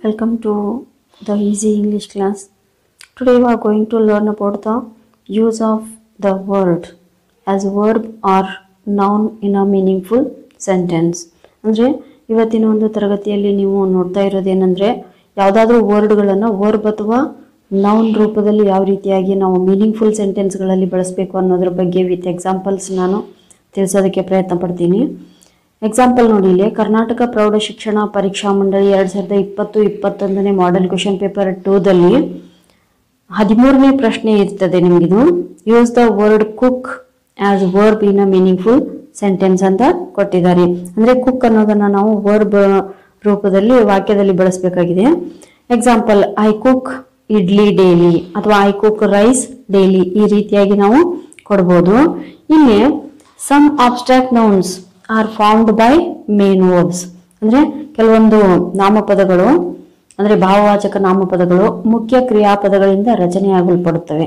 Welcome to the Easy English class. Today we are going to learn about the use of the word as verb or noun in a meaningful sentence. ಅಂದರೆ ಇವತ್ತಿನ ಒಂದು ತರಗತಿಯಲ್ಲಿ ನೀವು ನೋಡ್ತಾ ಇರೋದೇನೆಂದರೆ ಯಾವುದಾದ್ರೂ ವರ್ಡ್ಗಳನ್ನು verb ಅಥವಾ noun ರೂಪದಲ್ಲಿ ಯಾವ ರೀತಿಯಾಗಿ ನಾವು ಮೀನಿಂಗ್ಫುಲ್ ಸೆಂಟೆನ್ಸ್ಗಳಲ್ಲಿ ಬಳಸಬೇಕು ಅನ್ನೋದ್ರ ಬಗ್ಗೆ ವಿತ್ ಎಕ್ಸಾಂಪಲ್ಸ್ ನಾನು ತಿಳಿಸೋದಕ್ಕೆ ಪ್ರಯತ್ನ ಪಡ್ತೀನಿ. ಎಕ್ಸಾಂಪಲ್ ನೋಡಿ, ಇಲ್ಲಿ ಕರ್ನಾಟಕ ಪ್ರೌಢ ಶಿಕ್ಷಣ ಪರೀಕ್ಷಾ ಮಂಡಳಿ 2020-21 ಮಾಡೆಲ್ ಕ್ವೆಶ್ಚನ್ ಪೇಪರ್ 2ದಲ್ಲಿ 13ನೇ ಪ್ರಶ್ನೆ ಇರ್ತದೆ ನಿಮಗಿದು. Use the word cook as verb in a meaningful sentence ಅಂತ ಕೊಟ್ಟಿದ್ದಾರೆ. ಅಂದರೆ ಕುಕ್ ಅನ್ನೋದನ್ನ ನಾವು ವರ್ಬ್ ರೂಪದಲ್ಲಿ ವಾಕ್ಯದಲ್ಲಿ ಬಳಸಬೇಕಾಗಿದೆ. Example, I cook idli daily ಅಥವಾ ಐ ಕುಕ್ ರೈಸ್ ಡೈಲಿ, ಈ ರೀತಿಯಾಗಿ ನಾವು ಕೊಡ್ಬೋದು. ಇಲ್ಲಿ some abstract nouns are formed by main verbs. ಅಂದ್ರೆ ಕೆಲವೊಂದು ನಾಮಪದಗಳು ಅಂದ್ರೆ ಭಾವವಾಚಕ ನಾಮಪದಗಳು ಮುಖ್ಯ ಕ್ರಿಯಾಪದಗಳಿಂದ ರಚನೆಯಾಗಲ್ಪಡುತ್ತವೆ.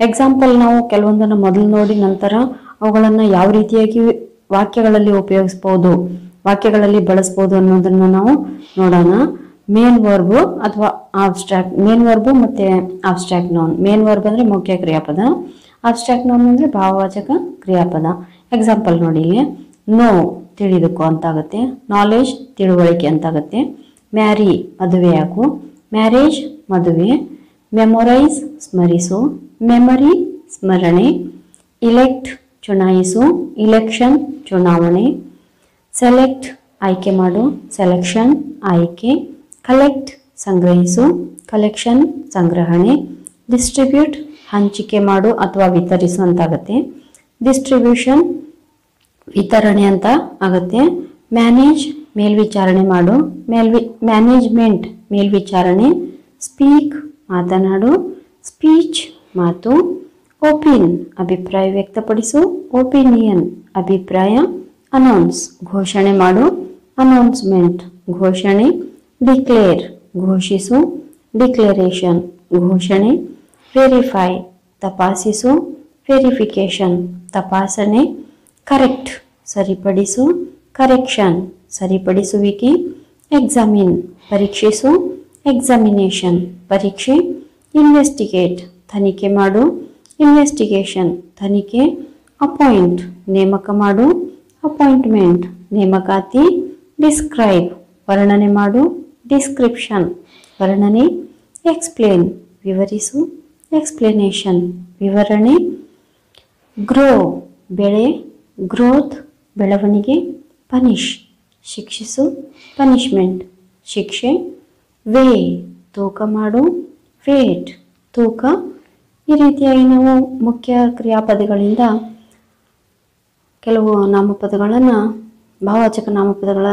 ಎಕ್ಸಾಂಪಲ್, ನಾವು ಕೆಲವೊಂದನ್ನು ಮೊದಲು ನೋಡಿ ನಂತರ ಅವುಗಳನ್ನ ಯಾವ ರೀತಿಯಾಗಿ ವಾಕ್ಯಗಳಲ್ಲಿ ಉಪಯೋಗಿಸಬಹುದು, ವಾಕ್ಯಗಳಲ್ಲಿ ಬಳಸಬಹುದು ಅನ್ನೋದನ್ನ ನಾವು ನೋಡೋಣ. ಮೇನ್ ವರ್ಬ್ ಅಥವಾ ಅಬ್ಸ್ಟ್ರಾಕ್ಟ್, ಮೇನ್ ವರ್ಬ್ ಮತ್ತೆ ಅಬ್ಸ್ಟ್ರಾಕ್ಟ್ ನೌನ್. ಮೇನ್ ವರ್ಬ್ ಅಂದ್ರೆ ಮುಖ್ಯ ಕ್ರಿಯಾಪದ, ಅಬ್ಸ್ಟ್ರಾಕ್ಟ್ ನೌನ್ ಅಂದ್ರೆ ಭಾವವಾಚಕ ಕ್ರಿಯಾಪದ. ಎಕ್ಸಾಂಪಲ್ ನೋಡಿ, ಇಲ್ಲಿ ನೋ ತಿಳಿದುಕೋ ಅಂತಾಗುತ್ತೆ, ನಾಲೆಜ್ ತಿಳುವಳಿಕೆ ಅಂತಾಗುತ್ತೆ, ಮ್ಯಾರಿ ಮದುವೆಯಾಗು, ಮ್ಯಾರೇಜ್ ಮದುವೆ, ಮೆಮೊರೈಸ್ ಸ್ಮರಿಸು, ಮೆಮರಿ ಸ್ಮರಣೆ, ಇಲೆಕ್ಟ್ ಚುನಾಯಿಸು, ಇಲೆಕ್ಷನ್ ಚುನಾವಣೆ, ಸೆಲೆಕ್ಟ್ ಆಯ್ಕೆ ಮಾಡು, ಸೆಲೆಕ್ಷನ್ ಆಯ್ಕೆ, ಕಲೆಕ್ಟ್ ಸಂಗ್ರಹಿಸು, ಕಲೆಕ್ಷನ್ ಸಂಗ್ರಹಣೆ, ಡಿಸ್ಟ್ರಿಬ್ಯೂಟ್ ಹಂಚಿಕೆ ಮಾಡು ಅಥವಾ ವಿತರಿಸು ಅಂತಾಗುತ್ತೆ, ಡಿಸ್ಟ್ರಿಬ್ಯೂಷನ್ ವಿತರಣೆ ಅಂತ ಆಗುತ್ತೆ, ಮ್ಯಾನೇಜ್ ಮೇಲ್ವಿಚಾರಣೆ ಮಾಡು, ಮ್ಯಾನೇಜ್ಮೆಂಟ್ ಮೇಲ್ವಿಚಾರಣೆ, ಸ್ಪೀಕ್ ಮಾತನಾಡು, ಸ್ಪೀಚ್ ಮಾತು, ಒಪಿನ್ ಅಭಿಪ್ರಾಯ ವ್ಯಕ್ತಪಡಿಸು, ಒಪಿನಿಯನ್ ಅಭಿಪ್ರಾಯ, ಅನೌನ್ಸ್ ಘೋಷಣೆ ಮಾಡು, ಅನೌನ್ಸ್ಮೆಂಟ್ ಘೋಷಣೆ, ಡಿಕ್ಲೇರ್ ಘೋಷಿಸು, ಡಿಕ್ಲರೇಷನ್ ಘೋಷಣೆ, ವೆರಿಫೈ ತಪಾಸಿಸು, ವೆರಿಫಿಕೇಶನ್ ತಪಾಸಣೆ, ಕರೆಕ್ಟ್ ಸರಿಪಡಿಸು, ಕರೆಕ್ಷನ್ ಸರಿಪಡಿಸುವಿಕೆ, ಎಕ್ಸಾಮಿನ್ ಪರೀಕ್ಷಿಸು, ಎಕ್ಸಾಮಿನೇಷನ್ ಪರೀಕ್ಷೆ, ಇನ್ವೆಸ್ಟಿಗೇಟ್ ತನಿಖೆ ಮಾಡು, ಇನ್ವೆಸ್ಟಿಗೇಷನ್ ತನಿಖೆ, ಅಪಾಯಿಂಟ್ ನೇಮಕ ಮಾಡು, ಅಪಾಯಿಂಟ್ಮೆಂಟ್ ನೇಮಕಾತಿ, ಡಿಸ್ಕ್ರೈಬ್ ವರ್ಣನೆ ಮಾಡು, ಡಿಸ್ಕ್ರಿಪ್ಷನ್ ವರ್ಣನೆ, ಎಕ್ಸ್ಪ್ಲೇನ್ ವಿವರಿಸು, ಎಕ್ಸ್ಪ್ಲೇನೇಷನ್ ವಿವರಣೆ, ಗ್ರೋ ಬೆಳೆ, ಗ್ರೋತ್ ಬೆಳವಣಿಗೆ, ಪನಿಷ್ ಶಿಕ್ಷಿಸು, ಪನಿಷ್ಮೆಂಟ್ ಶಿಕ್ಷೆ, ವೇ ತೂಕ ಮಾಡು, ವೇಟ್ ತೂಕ. ಈ ರೀತಿಯಾಗಿ ನಾವು ಮುಖ್ಯ ಕ್ರಿಯಾಪದಗಳಿಂದ ಕೆಲವು ನಾಮಪದಗಳನ್ನು ಭಾವವಾಚಕ ನಾಮಪದಗಳ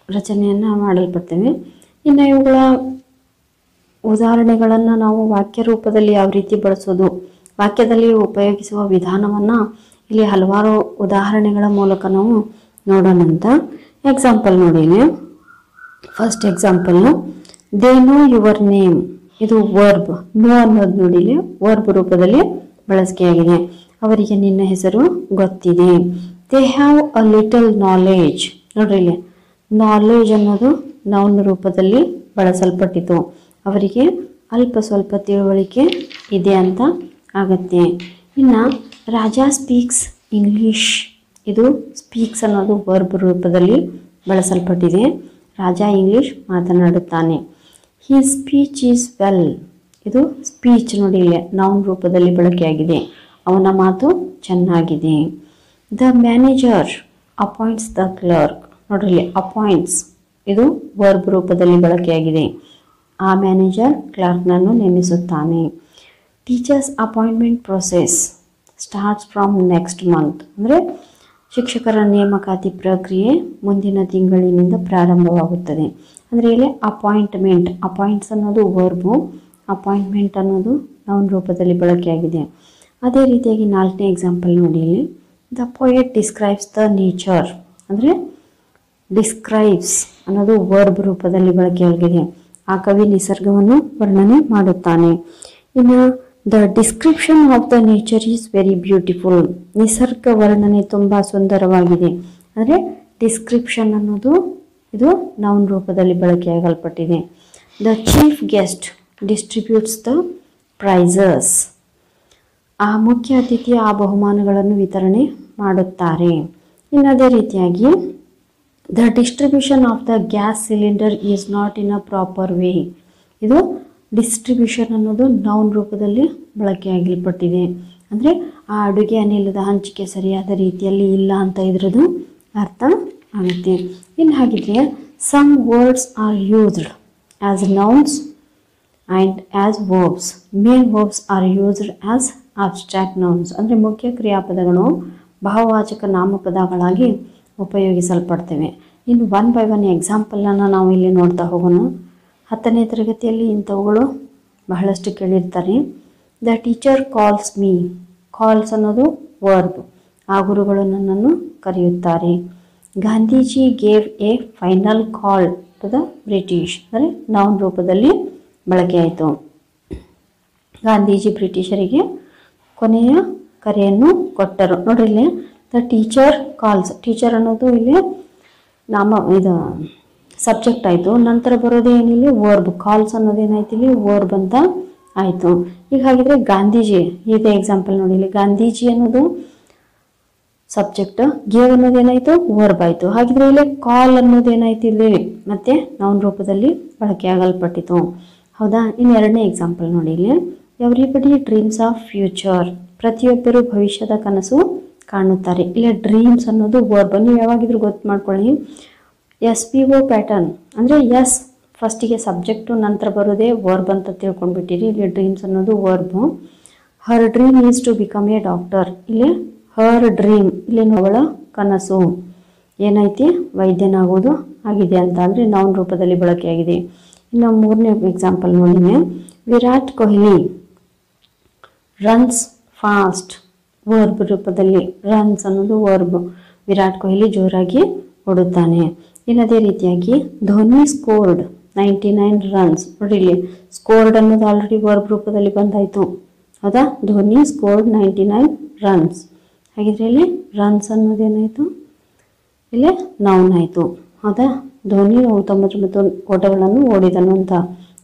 ರಚನೆಯನ್ನು ಮಾಡಲ್ಪಡ್ತೇವೆ. ಇನ್ನು ಇವುಗಳ ಉದಾಹರಣೆಗಳನ್ನು ನಾವು ವಾಕ್ಯ ರೂಪದಲ್ಲಿ ಯಾವ ರೀತಿ ಬಳಸೋದು, ವಾಕ್ಯದಲ್ಲಿ ಉಪಯೋಗಿಸುವ ವಿಧಾನವನ್ನು ಇಲ್ಲಿ ಹಲವಾರು ಉದಾಹರಣೆಗಳ ಮೂಲಕ ನಾವು ನೋಡೋಣ ಅಂತ. ಎಕ್ಸಾಂಪಲ್ ನೋಡಿ, first example, they know your name. ಇದು ವರ್ಬ್. ನೋ ಅನ್ನೋದು ನೋಡಿ ಇಲ್ಲಿ ವರ್ಬ್ ರೂಪದಲ್ಲಿ ಬಳಕೆಯಾಗಿದೆ. ಅವರಿಗೆ ನಿನ್ನ ಹೆಸರು ಗೊತ್ತಿದೆ. They have a little knowledge. ನೋಡ್ರಿ, ಇಲ್ಲಿ ನಾಲೆಜ್ ಅನ್ನೋದು ನೌನ್ ರೂಪದಲ್ಲಿ ಬಳಸಲ್ಪಟ್ಟಿತು. ಅವರಿಗೆ ಅಲ್ಪ ಸ್ವಲ್ಪ ತಿಳುವಳಿಕೆ ಇದೆ ಅಂತ ಆಗತ್ತೆ. ಇನ್ನು ರಾಜಾ ಸ್ಪೀಕ್ಸ್ ಇಂಗ್ಲಿಷ್. ಇದು ಸ್ಪೀಕ್ಸ್ ಅನ್ನೋದು ವರ್ಬ್ ರೂಪದಲ್ಲಿ ಬಳಸಲ್ಪಟ್ಟಿದೆ. ರಾಜ ಇಂಗ್ಲಿಷ್ ಮಾತನಾಡುತ್ತಾನೆ. His speech is well. ಇದು ಸ್ಪೀಚ್ ನೋಡಿ ಇಲ್ಲಿ ನೌನ್ ರೂಪದಲ್ಲಿ ಬಳಕೆಯಾಗಿದೆ. ಅವನ ಮಾತು ಚೆನ್ನಾಗಿದೆ. The manager appoints the clerk. ನೋಡ್ರಿ, ಇಲ್ಲಿ ಅಪಾಯಿಂಟ್ಸ್ ಇದು ವರ್ಬ್ ರೂಪದಲ್ಲಿ ಬಳಕೆಯಾಗಿದೆ. ಆ ಮ್ಯಾನೇಜರ್ ಕ್ಲರ್ಕ್ನನ್ನು ನೇಮಿಸುತ್ತಾನೆ. Teachers appointment process starts from next month. ಅಂದರೆ ಶಿಕ್ಷಕರ ನೇಮಕಾತಿ ಪ್ರಕ್ರಿಯೆ ಮುಂದಿನ ತಿಂಗಳಿನಿಂದ ಪ್ರಾರಂಭವಾಗುತ್ತದೆ. ಅಂದರೆ ಇಲ್ಲಿ ಅಪಾಯಿಂಟ್ಮೆಂಟ್, ಅಪಾಯಿಂಟ್ಸ್ ಅನ್ನೋದು ವರ್ಬು, ಅಪಾಯಿಂಟ್ಮೆಂಟ್ ಅನ್ನೋದು ನೌನ್ ರೂಪದಲ್ಲಿ ಬಳಕೆಯಾಗಿದೆ. ಅದೇ ರೀತಿಯಾಗಿ 4ನೇ ಎಕ್ಸಾಂಪಲ್ ನೋಡಿ, ಇಲ್ಲಿ the poet describes the nature. ಅಂದರೆ ಡಿಸ್ಕ್ರೈಬ್ಸ್ ಅನ್ನೋದು ವರ್ಬ್ ರೂಪದಲ್ಲಿ ಬಳಕೆಯಾಗಿದೆ. ಆ ಕವಿ ನಿಸರ್ಗವನ್ನು ವರ್ಣನೆ ಮಾಡುತ್ತಾನೆ. ಇನ್ನು the description of the nature is very beautiful. ನಿಸರ್ಗ ವರ್ಣನೆ ತುಂಬ ಸುಂದರವಾಗಿದೆ. ಅಂದರೆ ಡಿಸ್ಕ್ರಿಪ್ಷನ್ ಅನ್ನೋದು ಇದು ನೌನ್ ರೂಪದಲ್ಲಿ ಬಳಕೆಯಾಗಲ್ಪಟ್ಟಿದೆ. The chief guest distributes the prizes. ಆ ಮುಖ್ಯ ಅತಿಥಿ ಆ ಬಹುಮಾನಗಳನ್ನು ವಿತರಣೆ ಮಾಡುತ್ತಾರೆ. ಇನ್ನು ಅದೇ ರೀತಿಯಾಗಿ the distribution of the gas cylinder is not in a proper way. ಇದು ಡಿಸ್ಟ್ರಿಬ್ಯೂಷನ್ ಅನ್ನೋದು ನೌನ್ ರೂಪದಲ್ಲಿ ಬಳಕೆಯಾಗಲ್ಪಟ್ಟಿದೆ. ಅಂದರೆ ಆ ಅಡುಗೆ ಅನಿಲದ ಹಂಚಿಕೆ ಸರಿಯಾದ ರೀತಿಯಲ್ಲಿ ಇಲ್ಲ ಅಂತ ಇದ್ರದ್ದು ಅರ್ಥ ಆಗುತ್ತೆ. ಇನ್ನು ಹಾಗಿದ್ರೆ some words are used as nouns and as verbs. Main verbs are used as abstract nouns. ಅಂದರೆ ಮುಖ್ಯ ಕ್ರಿಯಾಪದಗಳು ಭಾವವಾಚಕ ನಾಮಪದಗಳಾಗಿ ಉಪಯೋಗಿಸಲ್ಪಡ್ತವೆ. ಇನ್ನು ಒನ್ ಬೈ ಒನ್ ಎಕ್ಸಾಂಪಲನ್ನು ನಾವು ಇಲ್ಲಿ ನೋಡ್ತಾ ಹೋಗೋಣ. 10ನೇ ತರಗತಿಯಲ್ಲಿ ಇಂಥವುಗಳು ಬಹಳಷ್ಟು ಕೇಳಿರ್ತಾರೆ. The teacher calls me. Calls ಅನ್ನೋದು ವರ್ಬ್. ಆ ಗುರುಗಳು ನನ್ನನ್ನು ಕರೆಯುತ್ತಾರೆ. Gandhiji gave a final call to the British. ಅಂದರೆ ನೌನ್ ರೂಪದಲ್ಲಿ ಬಳಕೆಯಾಯಿತು. ಗಾಂಧೀಜಿ ಬ್ರಿಟಿಷರಿಗೆ ಕೊನೆಯ ಕರೆಯನ್ನು ಕೊಟ್ಟರು. ನೋಡ್ರಿ ಇಲ್ಲಿ ದ ಟೀಚರ್ ಕಾಲ್ಸ್. ಟೀಚರ್ ಅನ್ನೋದು ಇಲ್ಲಿ ಇದು ಸಬ್ಜೆಕ್ಟ್ ಆಯಿತು. ನಂತರ ಬರೋದು ಏನಿಲ್ಲ ವರ್ಬ್. ಕಾಲ್ಸ್ ಅನ್ನೋದೇನಾಯ್ತು ಇಲ್ಲಿ ವರ್ಬ್ ಅಂತ ಆಯಿತು. ಈಗ ಹಾಗಿದ್ರೆ ಗಾಂಧೀಜಿ ಇದೆ ಎಕ್ಸಾಂಪಲ್ ನೋಡಿ. ಇಲ್ಲಿ ಗಾಂಧೀಜಿ ಅನ್ನೋದು ಸಬ್ಜೆಕ್ಟ್, ಗೇವ್ ಅನ್ನೋದೇನಾಯಿತು ವರ್ಬ್ ಆಯಿತು. ಹಾಗಿದ್ರೆ ಇಲ್ಲಿ ಕಾಲ್ ಅನ್ನೋದೇನಾಯ್ತು ಇಲ್ಲಿ ಮತ್ತೆ ನೌನ್ ರೂಪದಲ್ಲಿ ಬಳಕೆಯಾಗಲ್ಪಟ್ಟಿತು. ಹೌದಾ. ಇನ್ನು 2ನೇ ಎಕ್ಸಾಂಪಲ್ ನೋಡಿ ಇಲ್ಲಿ. Everybody dreams of future. ಪ್ರತಿಯೊಬ್ಬರು ಭವಿಷ್ಯದ ಕನಸು ಕಾಣುತ್ತಾರೆ. ಇಲ್ಲಿ ಡ್ರೀಮ್ಸ್ ಅನ್ನೋದು ವರ್ಬ್. ನೀವು ಯಾವಾಗಿದ್ರೂ ಗೊತ್ತು ಮಾಡ್ಕೊಳ್ಳಿ. SVO ಪ್ಯಾಟರ್ನ್ ಅಂದರೆ ಎಸ್ ಫಸ್ಟಿಗೆ ಸಬ್ಜೆಕ್ಟು, ನಂತರ ಬರೋದೇ ವರ್ಬ್ ಅಂತ ತಿಳ್ಕೊಂಡ್ಬಿಟ್ಟಿರಿ. ಇಲ್ಲಿ ಡ್ರೀಮ್ಸ್ ಅನ್ನೋದು verb. Her dream is to become a doctor. ಇಲ್ಲಿ ಹರ್ ಡ್ರೀಮ್ ಇಲ್ಲಿ ಅವಳ ಕನಸು ಏನೈತಿ ವೈದ್ಯನಾಗೋದು ಆಗಿದೆ ಅಂತ ಅಂದರೆ ನೌನ್ ರೂಪದಲ್ಲಿ ಬಳಕೆಯಾಗಿದೆ. ಇನ್ನು 3ನೇ ಎಕ್ಸಾಂಪಲ್ ನೋಡಿನೆ. Virat Kohli runs fast. Verb ರೂಪದಲ್ಲಿ ರನ್ಸ್ ಅನ್ನೋದು ವರ್ಬ್. ವಿರಾಟ್ ಕೊಹ್ಲಿ ಜೋರಾಗಿ ಓಡುತ್ತಾನೆ. ಇನ್ನು ಅದೇ ರೀತಿಯಾಗಿ ಧೋನಿ ಸ್ಕೋರ್ಡ್ 99 ರನ್ಸ್. ನೋಡಿ ಇಲ್ಲಿ ಸ್ಕೋರ್ಡ್ ಅನ್ನೋದು ಆಲ್ರೆಡಿ ವರ್ಬ್ ರೂಪದಲ್ಲಿ ಬಂದಾಯಿತು. ಹೌದಾ. Dhoni scored 99 runs. ಹಾಗಿದ್ರೆ ಇಲ್ಲಿ ರನ್ಸ್ ಅನ್ನೋದೇನಾಯಿತು ಇಲ್ಲಿ ನೌನ್ ಆಯಿತು. ಹೌದಾ. ಧೋನಿ 99 ಓಟಗಳನ್ನು ಓಡಿದನು ಅಂತ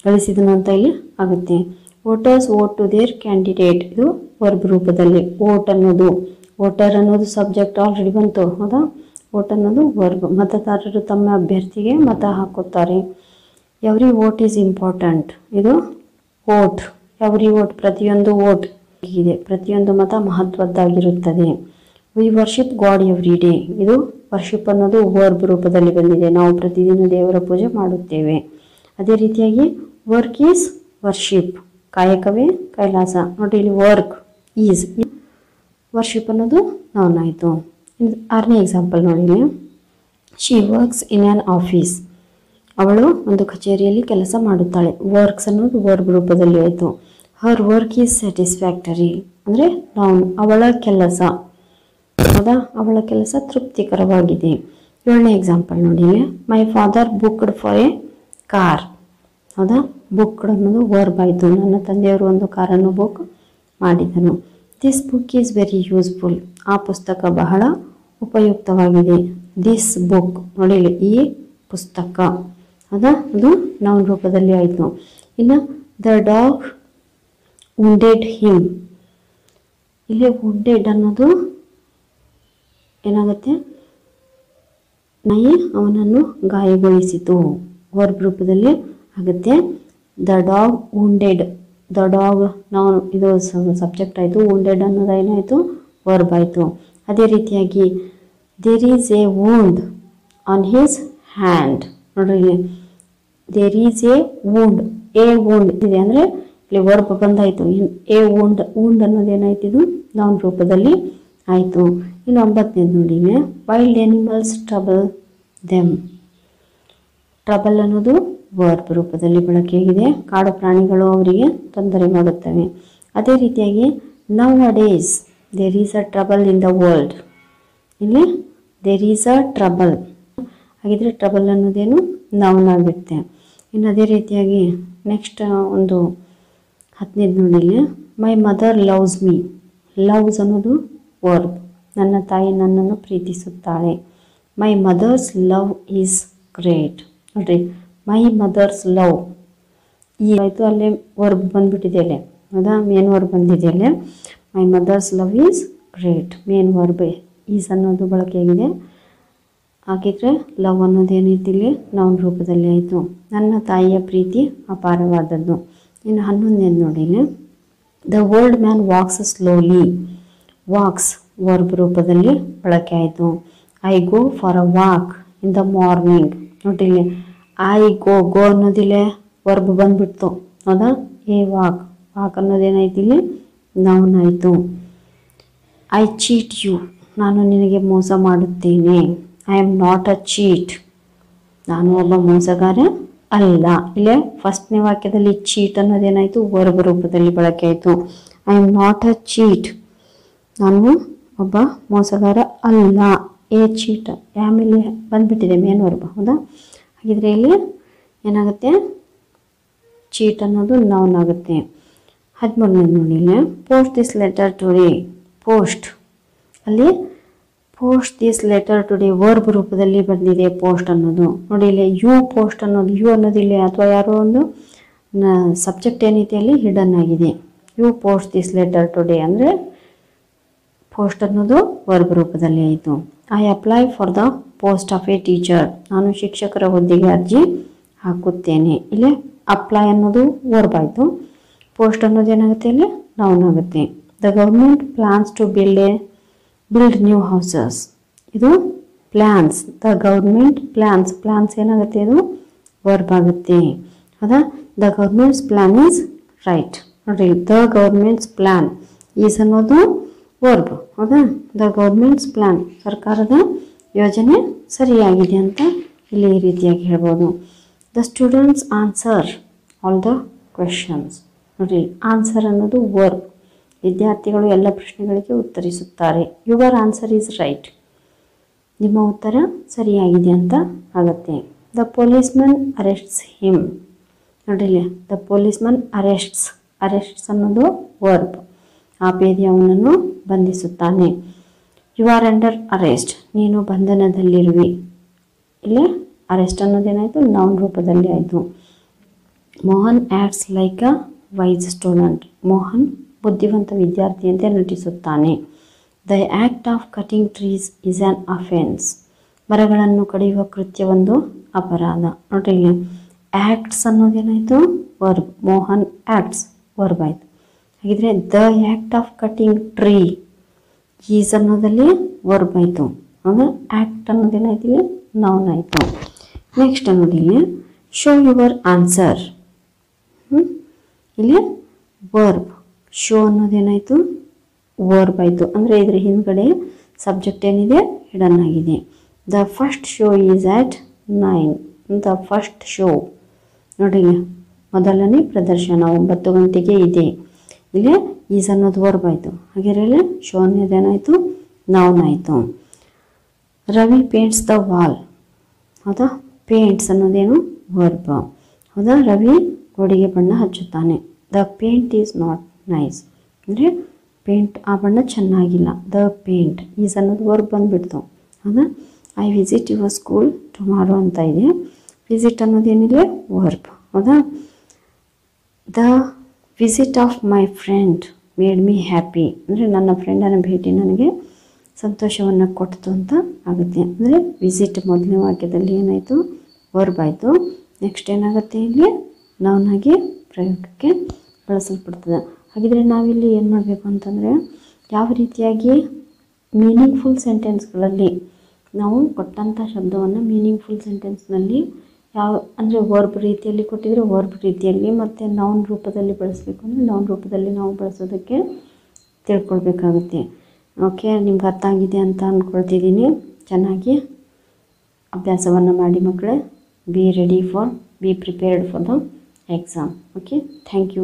ಗಳಿಸಿದನು ಅಂತ ಇಲ್ಲಿ ಆಗುತ್ತೆ. Voters vote to their candidate. ಇದು ವರ್ಬ್ ರೂಪದಲ್ಲಿ. ವೋಟ್ ಅನ್ನೋದು ವೋಟರ್ ಅನ್ನೋದು ಸಬ್ಜೆಕ್ಟ್ ಆಲ್ರೆಡಿ ಬಂತು. ಹೌದಾ. ವೋಟ್ ಅನ್ನೋದು ವರ್ಬ್. ಮತದಾರರು ತಮ್ಮ ಅಭ್ಯರ್ಥಿಗೆ ಮತ ಹಾಕುತ್ತಾರೆ. Every vote is important. ಇದು ವೋಟ್. ಎವ್ರಿ ವೋಟ್ ಪ್ರತಿಯೊಂದು ವೋಟ್ ಇದೆ. ಪ್ರತಿಯೊಂದು ಮತ ಮಹತ್ವದ್ದಾಗಿರುತ್ತದೆ. We worship God every day. ಇದು ವರ್ಷಿಪ್ ಅನ್ನೋದು ವರ್ಬ್ ರೂಪದಲ್ಲಿ ಬಂದಿದೆ. ನಾವು ಪ್ರತಿದಿನ ದೇವರ ಪೂಜೆ ಮಾಡುತ್ತೇವೆ. ಅದೇ ರೀತಿಯಾಗಿ ವರ್ಕ್ ಈಸ್ ವರ್ಷಿಪ್. ಕಾಯಕವೇ ಕೈಲಾಸ. ನೋಡಿ ಇಲ್ಲಿ ವರ್ಕ್ ಈಸ್ ವರ್ಷಿಪ್ ಅನ್ನೋದು ನೌನ್ ಆಯಿತು. 6ನೇ ಎಕ್ಸಾಂಪಲ್ ನೋಡಿ. She works in on office. ಅವಳು ಒಂದು ಕಚೇರಿಯಲ್ಲಿ ಕೆಲಸ ಮಾಡುತ್ತಾಳೆ. ವರ್ಕ್ಸ್ ಅನ್ನೋದು ವರ್ಬ್ ರೂಪದಲ್ಲಿ ಆಯಿತು. ಹರ್ ವರ್ಕ್ ಈಸ್ ಸ್ಯಾಟಿಸ್ಫ್ಯಾಕ್ಟರಿ ಅಂದರೆ ನೌನ್. ಅವಳ ಕೆಲಸ. ಹೌದಾ. ಅವಳ ಕೆಲಸ ತೃಪ್ತಿಕರವಾಗಿದೆ. 7ನೇ ಎಕ್ಸಾಂಪಲ್ ನೋಡಿ. My father booked for A car. ಹೌದಾ. ಬುಕ್ಡ್ ಅನ್ನೋದು ವರ್ಬ್ ಆಯಿತು. ನನ್ನ ತಂದೆಯವರು ಒಂದು ಕಾರನ್ನು ಬುಕ್ ಮಾಡಿದನು. This book is very useful. ಆ ಪುಸ್ತಕ ಬಹಳ ಉಪಯುಕ್ತವಾಗಿದೆ. ದಿಸ್ ಬುಕ್ ನೋಡಿ ಈ ಪುಸ್ತಕ. ಹೌದಾ. ಅದು ನೌನ್ ರೂಪದಲ್ಲಿ ಆಯಿತು. ಇನ್ನು ದ ಡಾಗ್ ವುಂಡೆಡ್ ಹಿಮ್. ಇಲ್ಲಿ ವುಂಡೆಡ್ ಅನ್ನೋದು ಏನಾಗುತ್ತೆ ನಾಯಿ ಅವನನ್ನು ಗಾಯಗೊಳಿಸಿತು. ವರ್ಬ್ ರೂಪದಲ್ಲಿ ಆಗುತ್ತೆ. The dog ವುಂಡೆಡ್. ದ ಡಾಗ್ ನಾವು ಇದು ಸಬ್ಜೆಕ್ಟ್ ಆಯಿತು. ವುಂಡೆಡ್ ಅನ್ನೋದು ಏನಾಯಿತು ವರ್ಬ್ ಆಯಿತು. ಅದೇ ರೀತಿಯಾಗಿ there is a wound on his hand. ನೋಡ್ರಿ there is a wound. A wound ಇದೆ ಅಂದರೆ ಇಲ್ಲಿ ವರ್ಬ್ ಬಂದಾಯಿತು. A wound. ವೂಂಡ್ ಅನ್ನೋದು ಏನಾಯ್ತು ಇದು ನೌನ್ ರೂಪದಲ್ಲಿ ಆಯಿತು. ಇನ್ನು 9ನೇದು ನೋಡಿ. Wild animals trouble them. Trouble ಅನ್ನೋದು ವರ್ಬ್ ರೂಪದಲ್ಲಿ ಬಳಕೆಯಾಗಿದೆ. ಕಾಡು ಪ್ರಾಣಿಗಳು ಅವರಿಗೆ ತೊಂದರೆ ಮಾಡುತ್ತವೆ. ಅದೇ ರೀತಿಯಾಗಿ nowadays there is a trouble in the world. ಇಲ್ಲಿ ದೇರ್ ಈಸ್ ಅ ಟ್ರಬಲ್. ಹಾಗಿದ್ರೆ ಟ್ರಬಲ್ ಅನ್ನೋದೇನು ನೌನ್ ಆಗಿರುತ್ತೆ. ಇನ್ನು ಅದೇ ರೀತಿಯಾಗಿ ನೆಕ್ಸ್ಟ್ ಒಂದು 10ನೇದು ನೋಡಿ. My mother loves me. Loves ಅನ್ನೋದು ವರ್ಬ್. ನನ್ನ ತಾಯಿ ನನ್ನನ್ನು ಪ್ರೀತಿಸುತ್ತಾಳೆ. My mother's love is great. ನೋಡ್ರಿ ಮೈ ಮದರ್ಸ್ ಲವ್ ಈ ಆಯಿತು, ಅಲ್ಲೇ ವರ್ಬ್ ಬಂದುಬಿಟ್ಟಿದೆ ಅಲ್ಲೇ, ಹೌದಾ? ಮೇನ್ ವರ್ಬ್ ಬಂದಿದೆ ಅಲ್ಲೇ. My mother's love is great, main verb is ಅನ್ನೋದು ಬಳಕೆಯಾಗಿದೆ. ಹಾಗಿದ್ರೆ ಲವ್ ಅನ್ನೋದು ಏನೈತಿ ಇಲ್ಲಿ ನೌನ್ ರೂಪದಲ್ಲಿ ಆಯಿತು. ನನ್ನ ತಾಯಿಯ ಪ್ರೀತಿ ಅಪಾರವಾದದ್ದು. ಇನ್ನು 11ನೇದು ನೋಡಿ, the old man walks slowly, walks verb ರೂಪದಲ್ಲಿ ಬಳಕೆ ಆಯಿತು. I go for a walk in the morning. ನೋಡಿಲ್ಲಿ ಐ ಗೋ ಅನ್ನೋದಿಲ್ಲೇ ವರ್ಬ್ ಬಂದ್ಬಿಡ್ತು, ಹೌದಾ? ಎ ವಾಕ್, ವಾಕ್ ಅನ್ನೋದೇನಾಯ್ತು ಇಲ್ಲಿ ನೌನ್ ಆಯಿತು. ಐ ಚೀಟ್ ಯು, ನಾನು ನಿನಗೆ ಮೋಸ ಮಾಡುತ್ತೇನೆ. I am not a cheat, ನಾನು ಒಬ್ಬ ಮೋಸಗಾರ ಅಲ್ಲ. ಇಲ್ಲೇ ಫಸ್ಟ್ನೇ ವಾಕ್ಯದಲ್ಲಿ ಚೀಟ್ ಅನ್ನೋದೇನಾಯಿತು ವರ್ಬ್ ರೂಪದಲ್ಲಿ ಬಳಕೆ ಆಯಿತು. I am not a cheat, ನಾನು ಒಬ್ಬ ಮೋಸಗಾರ ಅಲ್ಲ. ಎ ಚೀಟ್ ಆಮೇಲೆ ಬಂದುಬಿಟ್ಟಿದೆ ಮೇನ್ ವರ್ಬ್, ಹೌದಾ? ಹಾಗಿದ್ರೆ ಇಲ್ಲಿ ಏನಾಗುತ್ತೆ, ಚೀಟ್ ಅನ್ನೋದು ನೌನ್ ಆಗುತ್ತೆ. 13ನೇದು ನೋಡಿ, post this letter today. Post ಅಲ್ಲಿ post this letter today verb ರೂಪದಲ್ಲಿ ಬಂದಿದೆ ಪೋಸ್ಟ್ ಅನ್ನೋದು. ನೋಡಿ ಇಲ್ಲಿ ಯು ಪೋಸ್ಟ್ ಅನ್ನೋದು, ಯು ಅನ್ನೋದಿಲ್ಲ ಅಥವಾ ಯಾರೋ ಒಂದು ಸಬ್ಜೆಕ್ಟ್ ಏನೈತೆ ಅಲ್ಲಿ ಹಿಡನ್ ಆಗಿದೆ. You post this letter today ಅಂದರೆ ಪೋಸ್ಟ್ ಅನ್ನೋದು ವರ್ಬ್ ರೂಪದಲ್ಲಿ ಆಯಿತು. I apply for the post of a teacher, ನಾನು ಶಿಕ್ಷಕರ ಹುದ್ದೆಗೆ ಅರ್ಜಿ ಹಾಕುತ್ತೇನೆ. ಇಲ್ಲಿ ಅಪ್ಲೈ ಅನ್ನೋದು ವರ್ಬ್ ಆಯಿತು. ಪೋಸ್ಟ್ ಅನ್ನೋದು ಏನಾಗುತ್ತೆ ಇಲ್ಲಿ ನೌನ್ ಆಗುತ್ತೆ. The government plans to build new houses, ಇದು ಪ್ಲ್ಯಾನ್ಸ್. ದ ಗೌರ್ಮೆಂಟ್ ಪ್ಲ್ಯಾನ್ಸ್ ಏನಾಗುತ್ತೆ, ಇದು ವರ್ಬ್ ಆಗುತ್ತೆ, ಹೌದಾ? The government's plan is right. ನೋಡಿರಿ, ದ ಗೌರ್ಮೆಂಟ್ಸ್ ಪ್ಲ್ಯಾನ್ ಈಸ್ ಅನ್ನೋದು ವರ್ಬ್, ಹೌದಾ? ದ ಗೌರ್ಮೆಂಟ್ಸ್ ಪ್ಲ್ಯಾನ್, ಸರ್ಕಾರದ ಯೋಜನೆ ಸರಿಯಾಗಿದೆ ಅಂತ ಇಲ್ಲಿ ಈ ರೀತಿಯಾಗಿ ಹೇಳ್ಬೋದು. The students answer all the questions. ನೋಡಿರಿ, ಆನ್ಸರ್ ಅನ್ನೋದು ವರ್ಬ್. ವಿದ್ಯಾರ್ಥಿಗಳು ಎಲ್ಲ ಪ್ರಶ್ನೆಗಳಿಗೆ ಉತ್ತರಿಸುತ್ತಾರೆ. ಯುವರ್ ಆನ್ಸರ್ ಈಸ್ ರೈಟ್, ನಿಮ್ಮ ಉತ್ತರ ಸರಿಯಾಗಿದೆ ಅಂತ ಆಗುತ್ತೆ. The policeman ಅರೆಸ್ಟ್ಸ್ him. ನೋಡಿರಿ, ದ ಪೊಲೀಸ್ಮನ್ ಅರೆಸ್ಟ್ಸ್ ಅನ್ನೋದು ವರ್ಬ್. ಆಪೇದಿ ಅವನನ್ನು ಬಂಧಿಸುತ್ತಾನೆ. ಯು ಆರ್ ಅಂಡರ್ ಅರೆಸ್ಟ್, ನೀನು ಬಂಧನದಲ್ಲಿರುವಿ. ಇಲ್ಲಿ ಅರೆಸ್ಟ್ ಅನ್ನೋದೇನಾಯಿತು ನೌನ್ ರೂಪದಲ್ಲಿ ಆಯಿತು. Mohan acts like a wise student, Mohan ಬುದ್ಧಿವಂತ ವಿದ್ಯಾರ್ಥಿಯಂತೆ ನಟಿಸುತ್ತಾನೆ. The act of cutting trees is an offence, ಮರಗಳನ್ನು ಕಡಿಯುವ ಕೃತ್ಯ ಒಂದು ಅಪರಾಧ. ನೋಡ್ರಿ, ಆ್ಯಕ್ಟ್ಸ್ ಅನ್ನೋದೇನಾಯಿತು ವರ್ಬ್. ಮೋಹನ್ ಆ್ಯಕ್ಟ್ಸ್ ವರ್ಬ್ ಆಯಿತು. ಹಾಗಿದ್ರೆ the act of cutting tree is ಅನ್ನೋದಲ್ಲಿ ವರ್ಬ್ ಆಯಿತು, ಹೌದಾ? ಆ್ಯಕ್ಟ್ ಅನ್ನೋದೇನಾಯ್ತು ಇಲ್ಲಿ ನೌನ್ ಆಯಿತು. ನೆಕ್ಸ್ಟ್ ಅನ್ನೋದಿಲ್ಲಿ ಶೋ ಯುವರ್ ಆನ್ಸರ್, ಇಲ್ಲಿ ವರ್ಬ್. ಶೋ ಅನ್ನೋದೇನಾಯಿತು ವರ್ಬ್ ಆಯಿತು. ಅಂದರೆ ಇದ್ರ ಹಿಂದ್ಗಡೆ ಸಬ್ಜೆಕ್ಟ್ ಏನಿದೆ ಹಿಡನ್ ಆಗಿದೆ. The first show is at 9. The first show ನೋಡಿ, ಮೊದಲನೇ ಪ್ರದರ್ಶನ 9 ಗಂಟೆಗೆ ಇದೆ. ಇಲ್ಲಿ ಈಸ್ ಅನ್ನೋದು ವರ್ಬ್ ಆಯಿತು. ಹಾಗೆ ಶೋ ಅನ್ನೋದೇನಾಯಿತು ನೌನ್ ಆಯಿತು. ರವಿ ಪೇಂಟ್ಸ್ ದ ವಾಲ್, ಹೌದಾ? ಪೇಂಟ್ಸ್ ಅನ್ನೋದೇನು ವರ್ಬ್, ಹೌದಾ? ರವಿ ಗೋಡೆಗೆ ಬಣ್ಣ ಹಚ್ಚುತ್ತಾನೆ. The paint is not nice, ಅಂದರೆ ಪೇಂಟ್ ಆ ಬಣ್ಣ ಚೆನ್ನಾಗಿಲ್ಲ. ದ ಪೇಂಟ್ ಈಸ್ ಅನ್ನೋದು ವರ್ಬ್ ಬಂದುಬಿಡ್ತು, ಹೌದಾ? I visit your school tomorrow ಅಂತ ಇದೆ. ವಿಸಿಟ್ ಅನ್ನೋದೇನಿಲ್ಲ ವರ್ಬ್, ಹೌದಾ? The visit of my friend made me happy, ಅಂದರೆ ನನ್ನ ಫ್ರೆಂಡನ ಭೇಟಿ ನನಗೆ ಸಂತೋಷವನ್ನು ಕೊಡ್ತು ಅಂತ ಆಗುತ್ತೆ. ಅಂದರೆ ವಿಸಿಟ್ ಮೊದಲನೇ ವಾಕ್ಯದಲ್ಲಿ ಏನಾಯಿತು ವರ್ಬ್ ಆಯಿತು. ನೆಕ್ಸ್ಟ್ ಏನಾಗುತ್ತೆ ಇಲ್ಲಿ ನೌನ್ ಆಗಿ ಪ್ರಯೋಗಕ್ಕೆ ಬಳಸಲ್ಪಡ್ತದೆ. ಹಾಗಿದ್ರೆ ನಾವಿಲ್ಲಿ ಏನು ಮಾಡಬೇಕು ಅಂತಂದರೆ, ಯಾವ ರೀತಿಯಾಗಿ ಮೀನಿಂಗ್ಫುಲ್ ಸೆಂಟೆನ್ಸ್ಗಳಲ್ಲಿ ನಾವು ಕೊಟ್ಟಂಥ ಶಬ್ದವನ್ನು ಮೀನಿಂಗ್ಫುಲ್ ಸೆಂಟೆನ್ಸ್ನಲ್ಲಿ ಯಾವ ಅಂದರೆ ವರ್ಬ್ ರೀತಿಯಲ್ಲಿ ಕೊಟ್ಟಿದ್ರೆ ವರ್ಬ್ ರೀತಿಯಲ್ಲಿ, ಮತ್ತು ನೌನ್ ರೂಪದಲ್ಲಿ ಬಳಸಬೇಕು ಅಂದರೆ ನೌನ್ ರೂಪದಲ್ಲಿ ನಾವು ಬಳಸೋದಕ್ಕೆ ತಿಳ್ಕೊಳ್ಬೇಕಾಗುತ್ತೆ. ಓಕೆ, ನಿಮ್ಗೆ ಅರ್ಥ ಆಗಿದೆ ಅಂತ ಅಂದ್ಕೊಳ್ತಿದ್ದೀನಿ. ಚೆನ್ನಾಗಿ ಅಭ್ಯಾಸವನ್ನು ಮಾಡಿ ಮಕ್ಕಳೇ. Be prepared for the exam. Okay, thank you.